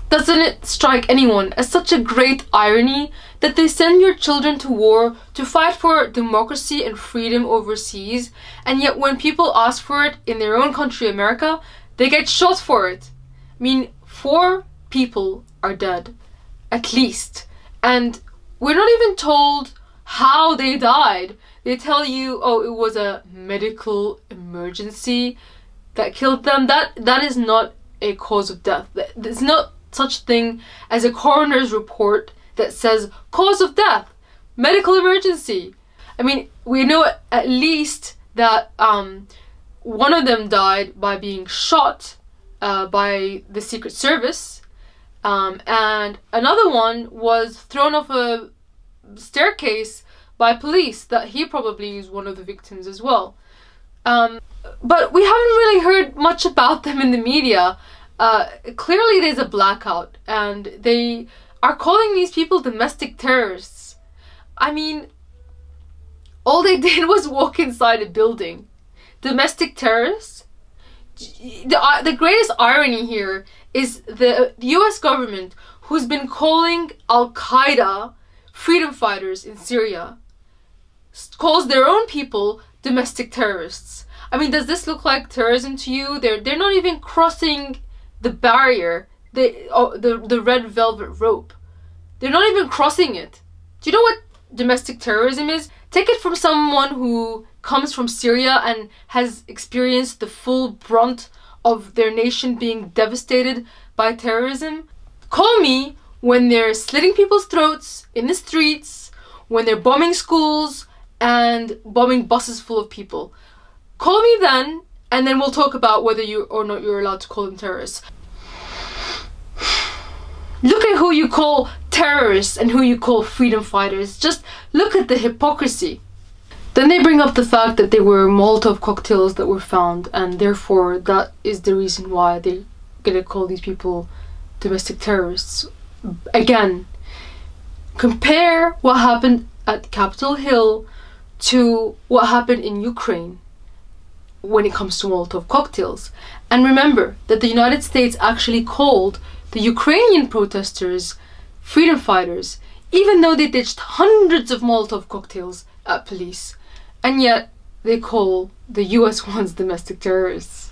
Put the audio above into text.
Doesn't it strike anyone as such a great irony that they send your children to war to fight for democracy and freedom overseas, and yet when people ask for it in their own country, America, they get shot for it? I mean, 4 people are dead, at least, and we're not even told how they died. They tell you, oh, it was a medical emergency that killed them. That is not a cause of death. There's not such thing as a coroner's report that says cause of death, medical emergency. I mean, we know at least that one of them died by being shot by the Secret Service, and another one was thrown off a staircase by police, that he probably is one of the victims as well. But we haven't really heard much about them in the media. Clearly there's a blackout, and they are calling these people domestic terrorists. I mean, all they did was walk inside a building. Domestic terrorists? The greatest irony here is the US government, who's been calling Al-Qaeda freedom fighters in Syria, calls their own people domestic terrorists. I mean, does this look like terrorism to you? They're not even crossing the barrier, the red velvet rope. They're not even crossing it. Do you know what domestic terrorism is? Take it from someone who comes from Syria and has experienced the full brunt of their nation being devastated by terrorism. Call me when they're slitting people's throats in the streets, when they're bombing schools and bombing buses full of people. Call me then, and then we'll talk about whether you or not you're allowed to call them terrorists. Look at who you call terrorists and who you call freedom fighters. Just look at the hypocrisy. Then they bring up the fact that there were Molotov cocktails that were found, and therefore that is the reason why they're gonna call these people domestic terrorists. Again, compare what happened at Capitol Hill to what happened in Ukraine when it comes to Molotov cocktails. And remember that the United States actually called the Ukrainian protesters freedom fighters, even though they ditched hundreds of Molotov cocktails at police. And yet they call the US ones domestic terrorists.